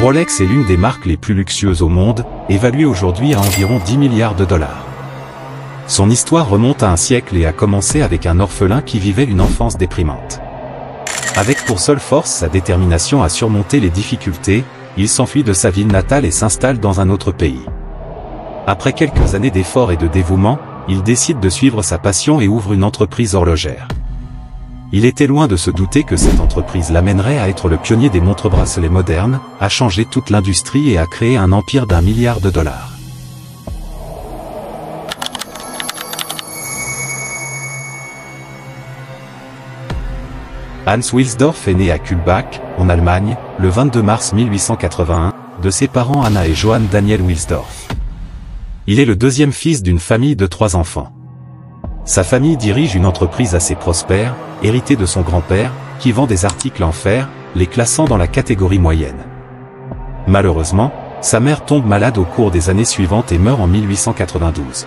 Rolex est l'une des marques les plus luxueuses au monde, évaluée aujourd'hui à environ 10 milliards de dollars. Son histoire remonte à un siècle et a commencé avec un orphelin qui vivait une enfance déprimante. Avec pour seule force sa détermination à surmonter les difficultés, il s'enfuit de sa ville natale et s'installe dans un autre pays. Après quelques années d'efforts et de dévouement, il décide de suivre sa passion et ouvre une entreprise horlogère. Il était loin de se douter que cette entreprise l'amènerait à être le pionnier des montres-bracelets modernes, à changer toute l'industrie et à créer un empire d'1 milliard de dollars. Hans Wilsdorf est né à Kulmbach, en Allemagne, le 22 mars 1881, de ses parents Anna et Johann Daniel Wilsdorf. Il est le deuxième fils d'une famille de 3 enfants. Sa famille dirige une entreprise assez prospère, héritée de son grand-père, qui vend des articles en fer, les classant dans la catégorie moyenne. Malheureusement, sa mère tombe malade au cours des années suivantes et meurt en 1892.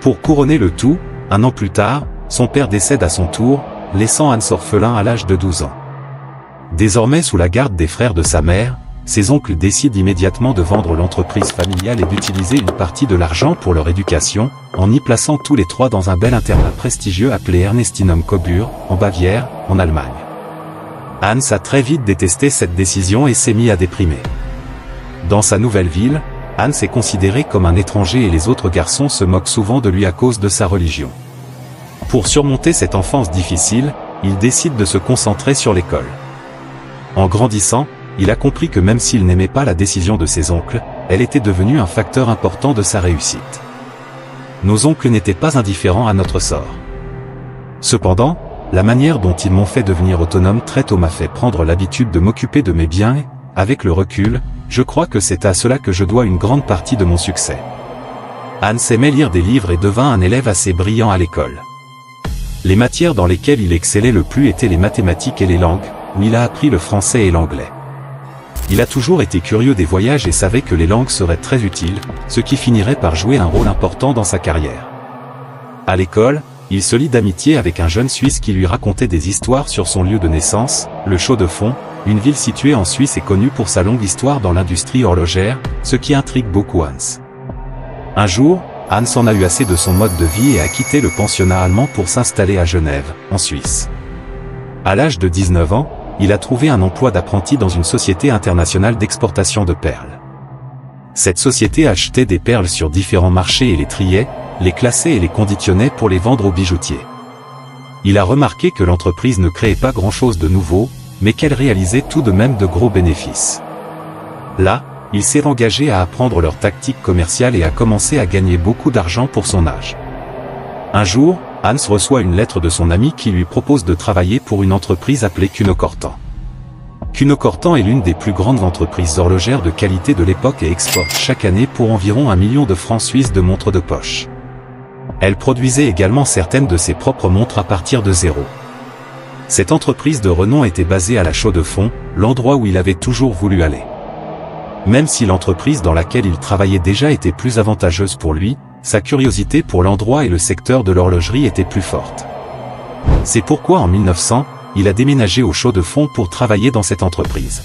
Pour couronner le tout, 1 an plus tard, son père décède à son tour, laissant Hans orphelin à l'âge de 12 ans. Désormais sous la garde des frères de sa mère, ses oncles décident immédiatement de vendre l'entreprise familiale et d'utiliser une partie de l'argent pour leur éducation, en y plaçant tous les 3 dans un bel internat prestigieux appelé Ernestinum Coburg, en Bavière, en Allemagne. Hans a très vite détesté cette décision et s'est mis à déprimer. Dans sa nouvelle ville, Hans est considéré comme un étranger et les autres garçons se moquent souvent de lui à cause de sa religion. Pour surmonter cette enfance difficile, il décide de se concentrer sur l'école. En grandissant, il a compris que même s'il n'aimait pas la décision de ses oncles, elle était devenue un facteur important de sa réussite. Nos oncles n'étaient pas indifférents à notre sort. Cependant, la manière dont ils m'ont fait devenir autonome très tôt m'a fait prendre l'habitude de m'occuper de mes biens et, avec le recul, je crois que c'est à cela que je dois une grande partie de mon succès. Hans aimait lire des livres et devint un élève assez brillant à l'école. Les matières dans lesquelles il excellait le plus étaient les mathématiques et les langues, où il a appris le français et l'anglais. Il a toujours été curieux des voyages et savait que les langues seraient très utiles, ce qui finirait par jouer un rôle important dans sa carrière. À l'école, il se lie d'amitié avec un jeune Suisse qui lui racontait des histoires sur son lieu de naissance, le Chaux-de-Fonds, une ville située en Suisse et connue pour sa longue histoire dans l'industrie horlogère, ce qui intrigue beaucoup Hans. Un jour, Hans en a eu assez de son mode de vie et a quitté le pensionnat allemand pour s'installer à Genève, en Suisse. À l'âge de 19 ans, il a trouvé un emploi d'apprenti dans une société internationale d'exportation de perles. Cette société achetait des perles sur différents marchés et les triait, les classait et les conditionnait pour les vendre aux bijoutiers. Il a remarqué que l'entreprise ne créait pas grand-chose de nouveau, mais qu'elle réalisait tout de même de gros bénéfices. Là, il s'est engagé à apprendre leur tactique commerciale et a commencé à gagner beaucoup d'argent pour son âge. Un jour, Hans reçoit une lettre de son ami qui lui propose de travailler pour une entreprise appelée Kuno Cortan. Kuno Cortan est l'une des plus grandes entreprises horlogères de qualité de l'époque et exporte chaque année pour environ 1 million de francs suisses de montres de poche. Elle produisait également certaines de ses propres montres à partir de zéro. Cette entreprise de renom était basée à la Chaux-de-Fonds, l'endroit où il avait toujours voulu aller. Même si l'entreprise dans laquelle il travaillait déjà était plus avantageuse pour lui, sa curiosité pour l'endroit et le secteur de l'horlogerie était plus forte. C'est pourquoi en 1900, il a déménagé au Chaux-de-Fonds pour travailler dans cette entreprise.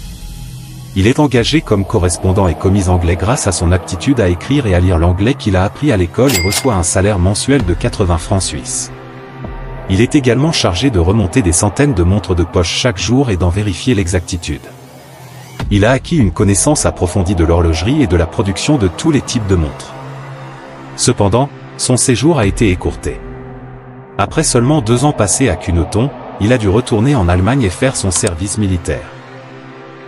Il est engagé comme correspondant et commis anglais grâce à son aptitude à écrire et à lire l'anglais qu'il a appris à l'école et reçoit un salaire mensuel de 80 francs suisses. Il est également chargé de remonter des centaines de montres de poche chaque jour et d'en vérifier l'exactitude. Il a acquis une connaissance approfondie de l'horlogerie et de la production de tous les types de montres. Cependant, son séjour a été écourté. Après seulement 2 ans passés à Cunoton, il a dû retourner en Allemagne et faire son service militaire.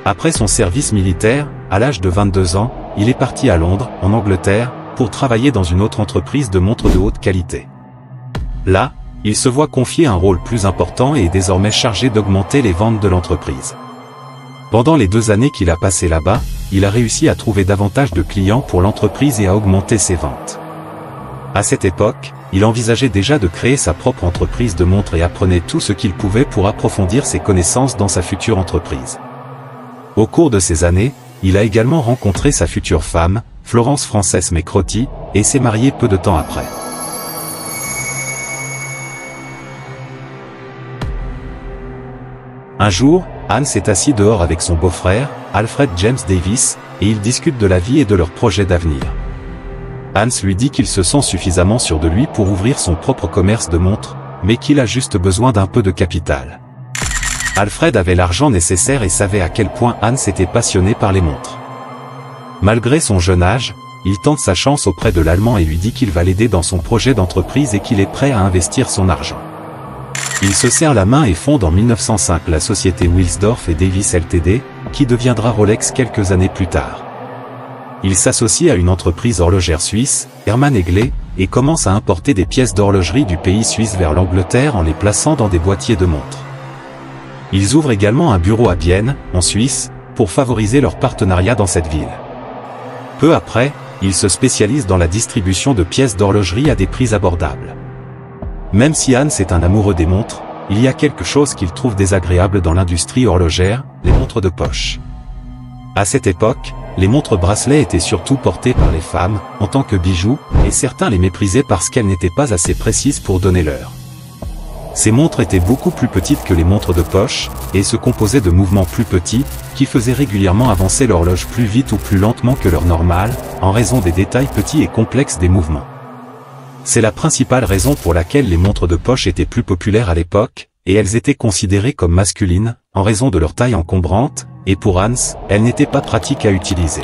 Après son service militaire, à l'âge de 22 ans, il est parti à Londres, en Angleterre, pour travailler dans une autre entreprise de montres de haute qualité. Là, il se voit confier un rôle plus important et est désormais chargé d'augmenter les ventes de l'entreprise. Pendant les 2 années qu'il a passées là-bas, il a réussi à trouver davantage de clients pour l'entreprise et à augmenter ses ventes. À cette époque, il envisageait déjà de créer sa propre entreprise de montres et apprenait tout ce qu'il pouvait pour approfondir ses connaissances dans sa future entreprise. Au cours de ces années, il a également rencontré sa future femme, Florence Frances Mecrotti, et s'est marié peu de temps après. Un jour, Hans est assis dehors avec son beau-frère, Alfred James Davis, et ils discutent de la vie et de leurs projets d'avenir. Hans lui dit qu'il se sent suffisamment sûr de lui pour ouvrir son propre commerce de montres, mais qu'il a juste besoin d'un peu de capital. Alfred avait l'argent nécessaire et savait à quel point Hans était passionné par les montres. Malgré son jeune âge, il tente sa chance auprès de l'Allemand et lui dit qu'il va l'aider dans son projet d'entreprise et qu'il est prêt à investir son argent. Ils se serrent la main et fondent en 1905 la société Wilsdorf et Davis Ltd, qui deviendra Rolex quelques années plus tard. Il s'associe à une entreprise horlogère suisse, Hermann Eglé, et commence à importer des pièces d'horlogerie du pays suisse vers l'Angleterre en les plaçant dans des boîtiers de montres. Ils ouvrent également un bureau à Bienne, en Suisse, pour favoriser leur partenariat dans cette ville. Peu après, ils se spécialisent dans la distribution de pièces d'horlogerie à des prix abordables. Même si Hans est un amoureux des montres, il y a quelque chose qu'il trouve désagréable dans l'industrie horlogère, les montres de poche. À cette époque, les montres bracelets étaient surtout portées par les femmes, en tant que bijoux, et certains les méprisaient parce qu'elles n'étaient pas assez précises pour donner l'heure. Ces montres étaient beaucoup plus petites que les montres de poche, et se composaient de mouvements plus petits, qui faisaient régulièrement avancer l'horloge plus vite ou plus lentement que l'heure normale, en raison des détails petits et complexes des mouvements. C'est la principale raison pour laquelle les montres de poche étaient plus populaires à l'époque, et elles étaient considérées comme masculines, en raison de leur taille encombrante, et pour Hans, elles n'étaient pas pratiques à utiliser.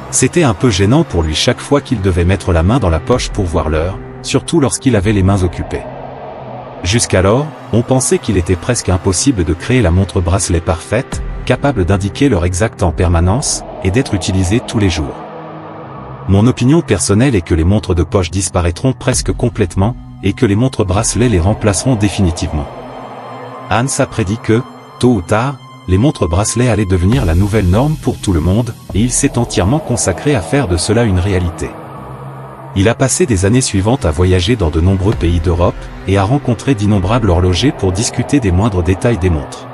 C'était un peu gênant pour lui chaque fois qu'il devait mettre la main dans la poche pour voir l'heure, surtout lorsqu'il avait les mains occupées. Jusqu'alors, on pensait qu'il était presque impossible de créer la montre bracelet parfaite, capable d'indiquer l'heure exacte en permanence, et d'être utilisée tous les jours. Mon opinion personnelle est que les montres de poche disparaîtront presque complètement, et que les montres bracelets les remplaceront définitivement. Hans a prédit que, tôt ou tard, les montres bracelets allaient devenir la nouvelle norme pour tout le monde, et il s'est entièrement consacré à faire de cela une réalité. Il a passé des années suivantes à voyager dans de nombreux pays d'Europe, et à rencontrer d'innombrables horlogers pour discuter des moindres détails des montres.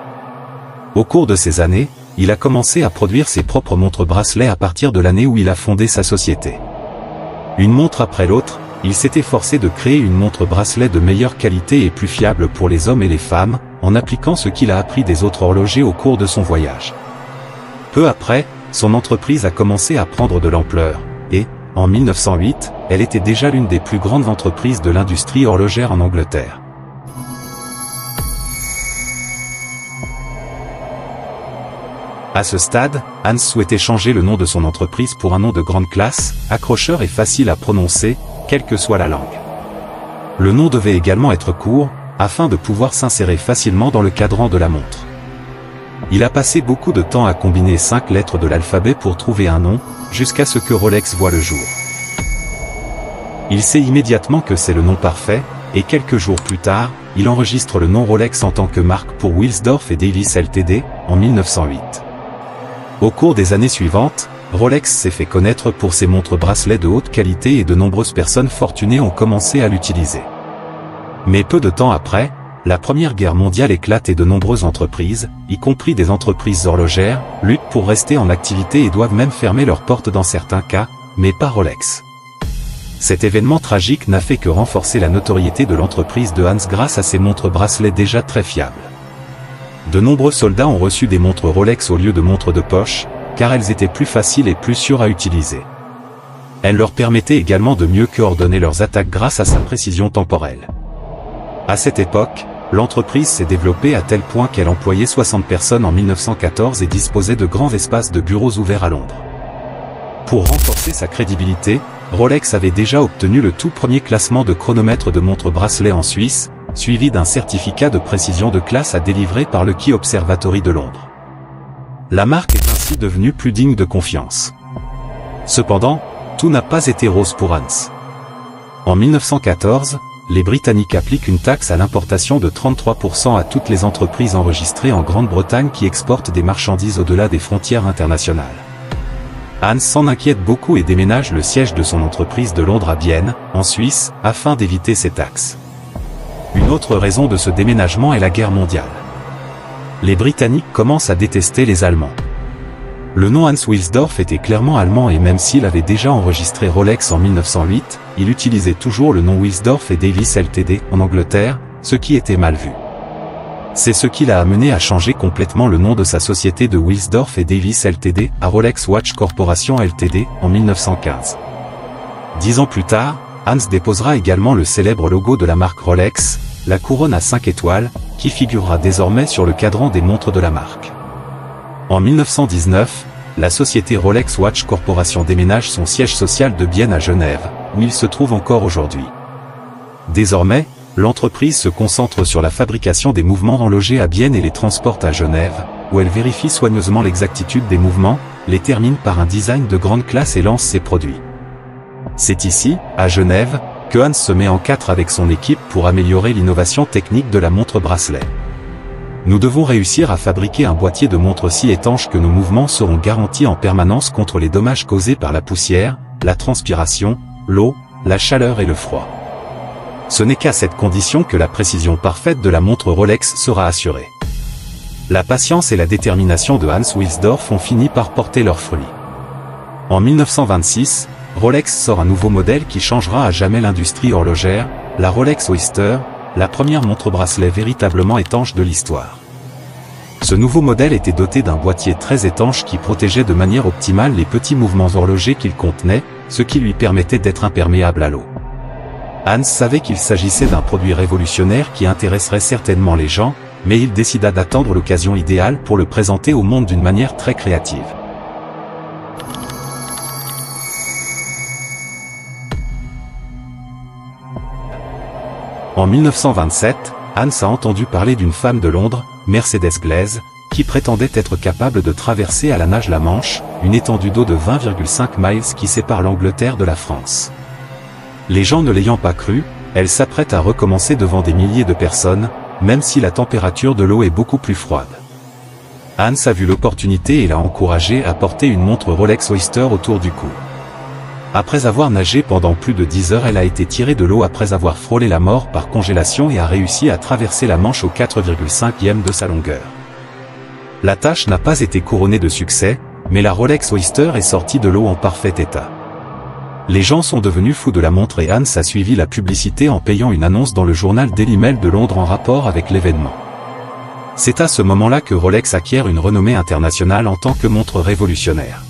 Au cours de ces années, il a commencé à produire ses propres montres bracelets à partir de l'année où il a fondé sa société. Une montre après l'autre, il s'est efforcé de créer une montre bracelet de meilleure qualité et plus fiable pour les hommes et les femmes, en appliquant ce qu'il a appris des autres horlogers au cours de son voyage. Peu après, son entreprise a commencé à prendre de l'ampleur, et, en 1908, elle était déjà l'une des plus grandes entreprises de l'industrie horlogère en Angleterre. À ce stade, Hans souhaitait changer le nom de son entreprise pour un nom de grande classe, accrocheur et facile à prononcer, quelle que soit la langue. Le nom devait également être court, afin de pouvoir s'insérer facilement dans le cadran de la montre. Il a passé beaucoup de temps à combiner 5 lettres de l'alphabet pour trouver un nom, jusqu'à ce que Rolex voie le jour. Il sait immédiatement que c'est le nom parfait, et quelques jours plus tard, il enregistre le nom Rolex en tant que marque pour Wilsdorf et Davis Ltd, en 1908. Au cours des années suivantes, Rolex s'est fait connaître pour ses montres bracelets de haute qualité et de nombreuses personnes fortunées ont commencé à l'utiliser. Mais peu de temps après, la Première Guerre mondiale éclate et de nombreuses entreprises, y compris des entreprises horlogères, luttent pour rester en activité et doivent même fermer leurs portes dans certains cas, mais pas Rolex. Cet événement tragique n'a fait que renforcer la notoriété de l'entreprise de Hans grâce à ses montres bracelets déjà très fiables. De nombreux soldats ont reçu des montres Rolex au lieu de montres de poche, car elles étaient plus faciles et plus sûres à utiliser. Elles leur permettaient également de mieux coordonner leurs attaques grâce à sa précision temporelle. À cette époque, l'entreprise s'est développée à tel point qu'elle employait 60 personnes en 1914 et disposait de grands espaces de bureaux ouverts à Londres. Pour renforcer sa crédibilité, Rolex avait déjà obtenu le tout premier classement de chronomètre de montres bracelet en Suisse, suivi d'un certificat de précision de classe à délivrer par le Key Observatory de Londres. La marque est ainsi devenue plus digne de confiance. Cependant, tout n'a pas été rose pour Hans. En 1914, les Britanniques appliquent une taxe à l'importation de 33% à toutes les entreprises enregistrées en Grande-Bretagne qui exportent des marchandises au-delà des frontières internationales. Hans s'en inquiète beaucoup et déménage le siège de son entreprise de Londres à Bienne, en Suisse, afin d'éviter ces taxes. Une autre raison de ce déménagement est la guerre mondiale. Les Britanniques commencent à détester les Allemands. Le nom Hans Wilsdorf était clairement allemand et même s'il avait déjà enregistré Rolex en 1908, il utilisait toujours le nom Wilsdorf et Davis Ltd en Angleterre, ce qui était mal vu. C'est ce qui l'a amené à changer complètement le nom de sa société de Wilsdorf et Davis Ltd. À Rolex Watch Corporation Ltd. En 1915. 10 ans plus tard, Hans déposera également le célèbre logo de la marque Rolex, la couronne à 5 étoiles, qui figurera désormais sur le cadran des montres de la marque. En 1919, la société Rolex Watch Corporation déménage son siège social de Bienne à Genève, où il se trouve encore aujourd'hui. Désormais, l'entreprise se concentre sur la fabrication des mouvements enlogés à Bienne et les transporte à Genève, où elle vérifie soigneusement l'exactitude des mouvements, les termine par un design de grande classe et lance ses produits. C'est ici, à Genève, que Hans se met en quatre avec son équipe pour améliorer l'innovation technique de la montre bracelet. Nous devons réussir à fabriquer un boîtier de montre si étanche que nos mouvements seront garantis en permanence contre les dommages causés par la poussière, la transpiration, l'eau, la chaleur et le froid. Ce n'est qu'à cette condition que la précision parfaite de la montre Rolex sera assurée. La patience et la détermination de Hans Wilsdorf ont fini par porter leurs fruits. En 1926, Rolex sort un nouveau modèle qui changera à jamais l'industrie horlogère, la Rolex Oyster, la première montre-bracelet véritablement étanche de l'histoire. Ce nouveau modèle était doté d'un boîtier très étanche qui protégeait de manière optimale les petits mouvements horlogers qu'il contenait, ce qui lui permettait d'être imperméable à l'eau. Hans savait qu'il s'agissait d'un produit révolutionnaire qui intéresserait certainement les gens, mais il décida d'attendre l'occasion idéale pour le présenter au monde d'une manière très créative. En 1927, Hans a entendu parler d'une femme de Londres, Mercedes Glaze, qui prétendait être capable de traverser à la nage la Manche, une étendue d'eau de 20,5 miles qui sépare l'Angleterre de la France. Les gens ne l'ayant pas cru, elle s'apprête à recommencer devant des milliers de personnes, même si la température de l'eau est beaucoup plus froide. Hans a vu l'opportunité et l'a encouragé à porter une montre Rolex Oyster autour du cou. Après avoir nagé pendant plus de 10 heures, elle a été tirée de l'eau après avoir frôlé la mort par congélation et a réussi à traverser la Manche au 4,5e de sa longueur. La tâche n'a pas été couronnée de succès, mais la Rolex Oyster est sortie de l'eau en parfait état. Les gens sont devenus fous de la montre et Hans a suivi la publicité en payant une annonce dans le journal Daily Mail de Londres en rapport avec l'événement. C'est à ce moment-là que Rolex acquiert une renommée internationale en tant que montre révolutionnaire.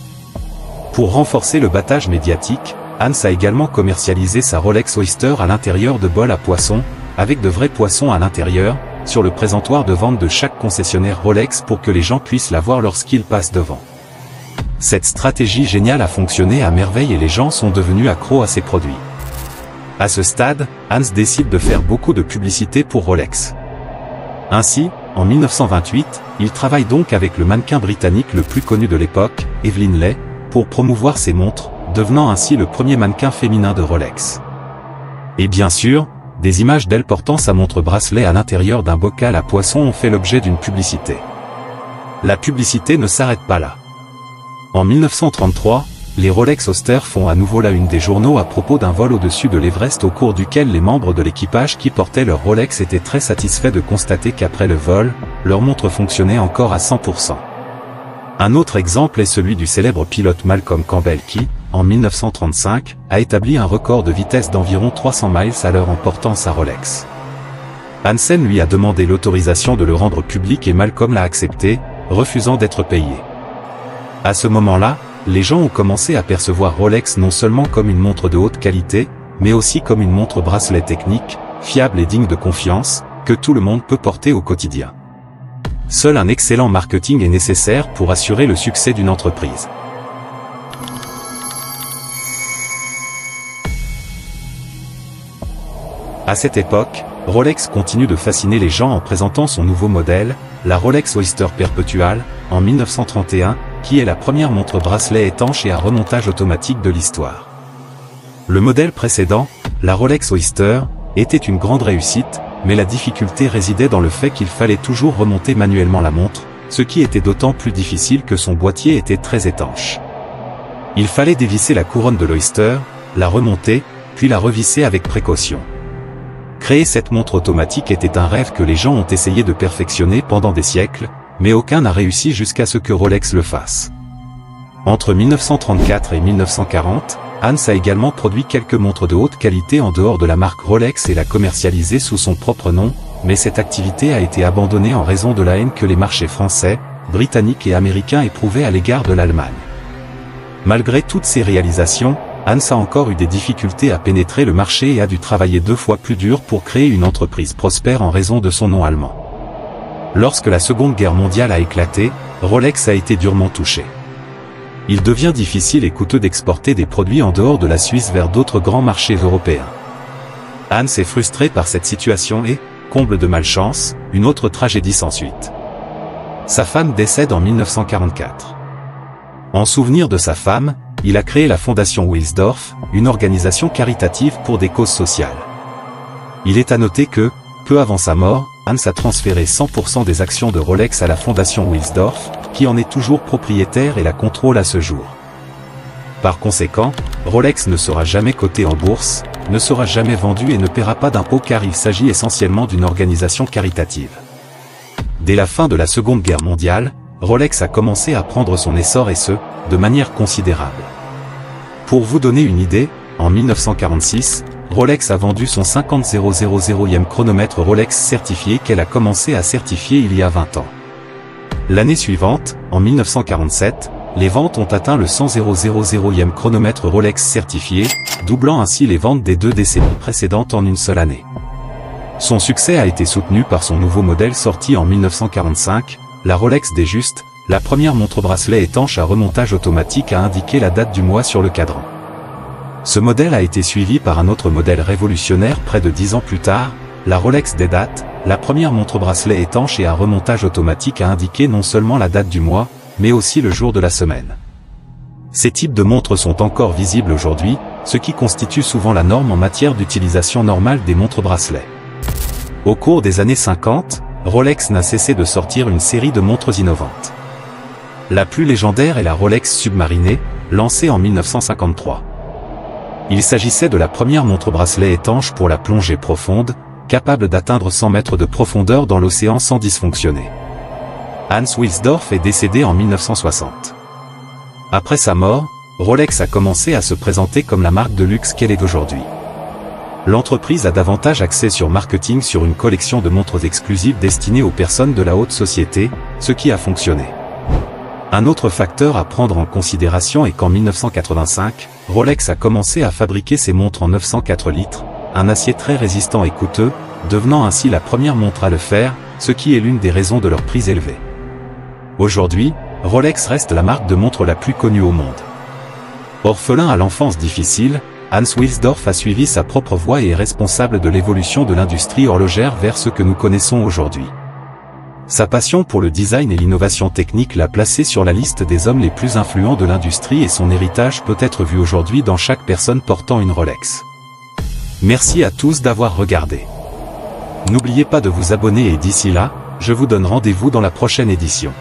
Pour renforcer le battage médiatique, Hans a également commercialisé sa Rolex Oyster à l'intérieur de bols à poissons, avec de vrais poissons à l'intérieur, sur le présentoir de vente de chaque concessionnaire Rolex pour que les gens puissent la voir lorsqu'ils passent devant. Cette stratégie géniale a fonctionné à merveille et les gens sont devenus accros à ces produits. À ce stade, Hans décide de faire beaucoup de publicité pour Rolex. Ainsi, en 1928, il travaille donc avec le mannequin britannique le plus connu de l'époque, Evelyn Leigh, pour promouvoir ses montres, devenant ainsi le premier mannequin féminin de Rolex. Et bien sûr, des images d'elle portant sa montre bracelet à l'intérieur d'un bocal à poisson ont fait l'objet d'une publicité. La publicité ne s'arrête pas là. En 1933, les Rolex Oyster font à nouveau la une des journaux à propos d'un vol au-dessus de l'Everest au cours duquel les membres de l'équipage qui portaient leur Rolex étaient très satisfaits de constater qu'après le vol, leur montre fonctionnait encore à 100%. Un autre exemple est celui du célèbre pilote Malcolm Campbell qui, en 1935, a établi un record de vitesse d'environ 300 miles à l'heure en portant sa Rolex. Hansen lui a demandé l'autorisation de le rendre public et Malcolm l'a accepté, refusant d'être payé. À ce moment-là, les gens ont commencé à percevoir Rolex non seulement comme une montre de haute qualité, mais aussi comme une montre bracelet technique, fiable et digne de confiance, que tout le monde peut porter au quotidien. Seul un excellent marketing est nécessaire pour assurer le succès d'une entreprise. À cette époque, Rolex continue de fasciner les gens en présentant son nouveau modèle, la Rolex Oyster Perpetual, en 1931, qui est la première montre bracelet étanche et à remontage automatique de l'histoire. Le modèle précédent, la Rolex Oyster, était une grande réussite, mais la difficulté résidait dans le fait qu'il fallait toujours remonter manuellement la montre, ce qui était d'autant plus difficile que son boîtier était très étanche. Il fallait dévisser la couronne de l'Oyster, la remonter, puis la revisser avec précaution. Créer cette montre automatique était un rêve que les gens ont essayé de perfectionner pendant des siècles, mais aucun n'a réussi jusqu'à ce que Rolex le fasse. Entre 1934 et 1940, Hans a également produit quelques montres de haute qualité en dehors de la marque Rolex et l'a commercialisée sous son propre nom, mais cette activité a été abandonnée en raison de la haine que les marchés français, britanniques et américains éprouvaient à l'égard de l'Allemagne. Malgré toutes ces réalisations, Hans a encore eu des difficultés à pénétrer le marché et a dû travailler 2 fois plus dur pour créer une entreprise prospère en raison de son nom allemand. Lorsque la Seconde Guerre mondiale a éclaté, Rolex a été durement touché. Il devient difficile et coûteux d'exporter des produits en dehors de la Suisse vers d'autres grands marchés européens. Hans est frustré par cette situation et, comble de malchance, une autre tragédie s'ensuit. Sa femme décède en 1944. En souvenir de sa femme, il a créé la Fondation Wilsdorf, une organisation caritative pour des causes sociales. Il est à noter que, peu avant sa mort, Hans a transféré 100% des actions de Rolex à la Fondation Wilsdorf, qui en est toujours propriétaire et la contrôle à ce jour. Par conséquent, Rolex ne sera jamais coté en bourse, ne sera jamais vendu et ne paiera pas d'impôts car il s'agit essentiellement d'une organisation caritative. Dès la fin de la Seconde Guerre mondiale, Rolex a commencé à prendre son essor et ce, de manière considérable. Pour vous donner une idée, en 1946, Rolex a vendu son 50000e chronomètre Rolex certifié qu'elle a commencé à certifier il y a 20 ans. L'année suivante, en 1947, les ventes ont atteint le 10000e chronomètre Rolex certifié, doublant ainsi les ventes des 2 décennies précédentes en une seule année. Son succès a été soutenu par son nouveau modèle sorti en 1945, la Rolex D-Juste, la première montre-bracelet étanche à remontage automatique à indiquer la date du mois sur le cadran. Ce modèle a été suivi par un autre modèle révolutionnaire près de 10 ans plus tard, la Rolex D-Date, la première montre-bracelet étanche et à remontage automatique à indiquer non seulement la date du mois, mais aussi le jour de la semaine. Ces types de montres sont encore visibles aujourd'hui, ce qui constitue souvent la norme en matière d'utilisation normale des montres-bracelets. Au cours des années 50, Rolex n'a cessé de sortir une série de montres innovantes. La plus légendaire est la Rolex Submarinée, lancée en 1953. Il s'agissait de la première montre-bracelet étanche pour la plongée profonde, capable d'atteindre 100 mètres de profondeur dans l'océan sans dysfonctionner. Hans Wilsdorf est décédé en 1960. Après sa mort, Rolex a commencé à se présenter comme la marque de luxe qu'elle est aujourd'hui. L'entreprise a davantage axé sur marketing sur une collection de montres exclusives destinées aux personnes de la haute société, ce qui a fonctionné. Un autre facteur à prendre en considération est qu'en 1985, Rolex a commencé à fabriquer ses montres en 904 litres, un acier très résistant et coûteux, devenant ainsi la première montre à le faire, ce qui est l'une des raisons de leur prix élevé. Aujourd'hui, Rolex reste la marque de montre la plus connue au monde. Orphelin à l'enfance difficile, Hans Wilsdorf a suivi sa propre voie et est responsable de l'évolution de l'industrie horlogère vers ce que nous connaissons aujourd'hui. Sa passion pour le design et l'innovation technique l'a placé sur la liste des hommes les plus influents de l'industrie et son héritage peut être vu aujourd'hui dans chaque personne portant une Rolex. Merci à tous d'avoir regardé. N'oubliez pas de vous abonner et d'ici là, je vous donne rendez-vous dans la prochaine édition.